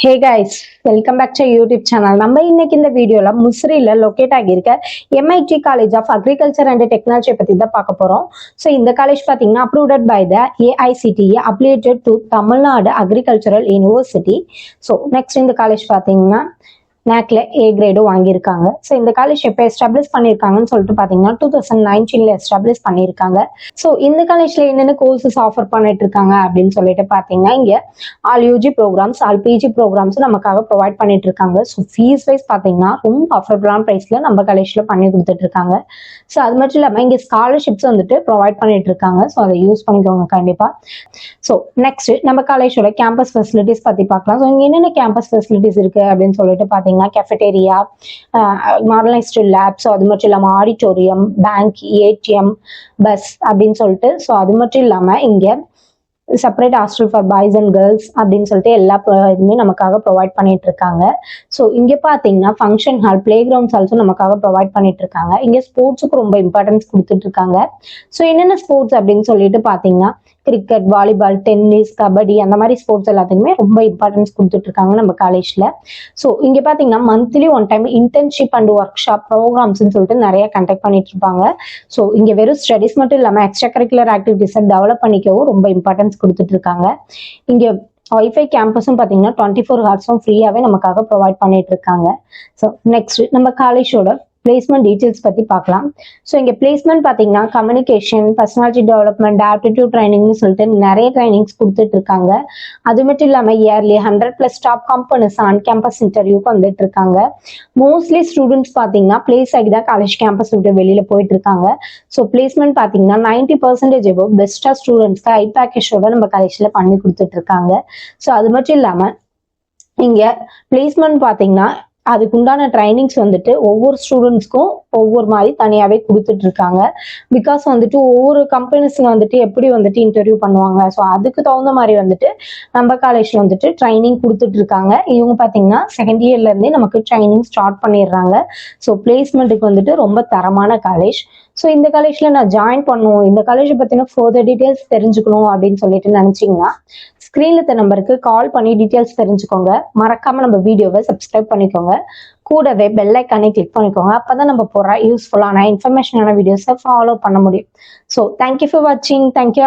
Hey guys, welcome back to YouTube channel. நம்ம இன்னைக்கு இந்த வீடியோல முசிறியில லொக்கேட் ஆகியிருக்க MIT college of agriculture and technology பத்தி தான் பார்க்க போறோம். ஸோ இந்த காலேஜ் பார்த்தீங்கன்னா approved by the AICTE affiliated to Tamil Nadu agricultural university. So next இந்த காலேஜ் பார்த்தீங்கன்னா NACல A கிரேடும் வாங்கியிருக்காங்க. ஸோ இந்த காலேஜ் எப்போ எஸ்டாப்ளிஷ் பண்ணியிருக்காங்கன்னு சொல்லிட்டு பார்த்தீங்கன்னா 2019 எஸ்டாப்ளிஷ் பண்ணியிருக்காங்க. ஸோ இந்த காலேஜ்ல என்னென்ன கோர்சஸ் ஆஃபர் பண்ணிட்டு இருக்காங்க அப்படின்னு சொல்லிட்டு பார்த்தீங்கன்னா இங்கே all UG programs all PG programs நமக்காக ப்ரொவைட் பண்ணிட்டு இருக்காங்க. ஸோ ஃபீஸ் வைஸ் பார்த்தீங்கன்னா ரொம்ப அஃபோர்டபுளான ப்ரைஸ்ல நம்ம காலேஜ்ல பண்ணி கொடுத்துட்டு இருக்காங்க. ஸோ அது மட்டும் இல்லாமல் இங்கே ஸ்காலர்ஷிப்ஸ் வந்துட்டு ப்ரொவைட் பண்ணிட்டு இருக்காங்க. ஸோ அதை யூஸ் பண்ணிக்கோங்க கண்டிப்பாக. ஸோ நெக்ஸ்ட் நம்ம காலேஜோட கேம்பஸ் ஃபெசிலிட்டிஸ் பற்றி பார்க்கலாம். ஸோ இங்கே என்னென்ன கேம்பஸ் ஃபெசிலிட்டிஸ் இருக்கு அப்படின்னு சொல்லிட்டு பார்த்தீங்கன்னா கேஃபெட்டேரியா, மாடர்னைஸ்டு லேப், ஸோ அது மட்டும் இல்லாமல் ஆடிட்டோரியம், பேங்க், ATM, பஸ் அப்படின்னு சொல்லிட்டு, ஸோ அது மட்டும் இல்லாமல் இங்கே separate hostel for boys and girls அப்படின்னு சொல்லிட்டு எல்லா இதுவுமே நமக்காக ப்ரொவைட் பண்ணிட்டு இருக்காங்க. ஸோ இங்கே பார்த்தீங்கன்னா function hall, play grounds also நமக்காக ப்ரொவைட் பண்ணிட்டு இருக்காங்க. இங்கே ஸ்போர்ட்ஸுக்கு ரொம்ப இம்பார்ட்டன்ஸ் கொடுத்துட்டு இருக்காங்க. ஸோ என்னென்ன ஸ்போர்ட்ஸ் அப்படின்னு சொல்லிட்டு பார்த்தீங்கன்னா கிரிக்கெட், வாலிபால், டென்னிஸ், கபடி அந்த மாதிரி ஸ்போர்ட்ஸ் எல்லாத்துக்குமே ரொம்ப இம்பார்ட்டன்ஸ் கொடுத்துட்டு இருக்காங்க நம்ம காலேஜ்ல. ஸோ இங்கே பார்த்தீங்கன்னா monthly one time internship and workshop ப்ரோக்ராம்ஸ்ன்னு சொல்லிட்டு நிறைய கண்டக்ட் பண்ணிட்டு இருப்பாங்க. ஸோ இங்கே வெறும் ஸ்டடிஸ் மட்டும் இல்லாமல் எக்ஸ்ட்ரா கரிக்குலர் ஆக்டிவிட்டிஸை டெவலப் பண்ணிக்கவும் ரொம்ப இம்பார்ட்டன்ஸ் கொடுத்துட்டு இருக்காங்க. இங்கே வைஃபை கேம்பஸும் பார்த்தீங்கன்னா 24 ஹவர்ஸும் ஃப்ரீயாகவே நமக்காக ப்ரொவைட் பண்ணிட்டு இருக்காங்க. ஸோ நெக்ஸ்ட் நம்ம காலேஜோட பிளேஸ்மெண்ட் டீட்டெயில்ஸ் பற்றி பார்க்கலாம். ஸோ இங்கே பிளேஸ்மெண்ட் பார்த்தீங்கன்னா கம்யூனிகேஷன், பர்சனாலிட்டி டெவலப்மெண்ட், ஆப்டிடியூட் ட்ரைனிங்னு சொல்லிட்டு நிறைய ட்ரைனிங்ஸ் கொடுத்துட்டு இருக்காங்க. அது மட்டும் இல்லாமல் early 100+ top companies on campus இன்டர்வியூக்கு வந்துட்டு இருக்காங்க. மோஸ்ட்லி ஸ்டூடெண்ட்ஸ் பார்த்தீங்கன்னா பிளேஸ் ஆகி தான் காலேஜ் கேம்பஸ் விட்டு வெளியில் போயிட்டு இருக்காங்க. ஸோ பிளேஸ்மெண்ட் பார்த்தீங்கன்னா 90% எபோவ் பெஸ்ட்டாக ஸ்டூடெண்ட்ஸ்க்கு ஹை பேக்கேஜோட நம்ம காலேஜில் பண்ணி கொடுத்துட்டு இருக்காங்க. ஸோ அது மட்டும் இல்லாமல் இங்கே பிளேஸ்மெண்ட் பார்த்தீங்கன்னா அதுக்கு உண்டான ட்ரைனிங்ஸ் வந்துட்டு ஒவ்வொரு ஸ்டூடெண்ட்ஸ்க்கும் ஒவ்வொரு மாதிரி தனியாகவே கொடுத்துட்டு இருக்காங்க. பிகாஸ் வந்துட்டு ஒவ்வொரு கம்பெனிஸ்ங்க வந்துட்டு எப்படி வந்துட்டு இன்டர்வியூ பண்ணுவாங்க, ஸோ அதுக்கு தகுந்த மாதிரி வந்துட்டு நம்ம காலேஜில் வந்துட்டு ட்ரைனிங் கொடுத்துட்டு இருக்காங்க. இவங்க பார்த்தீங்கன்னா செகண்ட் இயர்லேருந்தே நமக்கு ட்ரைனிங் ஸ்டார்ட் பண்ணிடுறாங்க. ஸோ பிளேஸ்மெண்ட்டுக்கு வந்துட்டு ரொம்ப தரமான காலேஜ். ஸோ இந்த காலேஜில் நான் ஜாயின் பண்ணுவோம், இந்த காலேஜை பற்றின ஃபர்தர் டீட்டெயில்ஸ் தெரிஞ்சுக்கணும் அப்படின்னு சொல்லிட்டு நினச்சிங்கன்னா ஸ்க்ரீனில் இருக்க நம்பருக்கு கால் பண்ணி டீட்டெயில்ஸ் தெரிஞ்சுக்கோங்க. மறக்காமல் நம்ம வீடியோவை சப்ஸ்கிரைப் பண்ணிக்கோங்க. கூடவே பெல் ஐக்கானை கிளிக் பண்ணிக்கோங்க. அப்போதான் நம்ம போகிற யூஸ்ஃபுல்லான இன்ஃபர்மேஷனான வீடியோஸை ஃபாலோ பண்ண முடியும். ஸோ தேங்க்யூ ஃபார் வாட்சிங். தேங்க்யூ.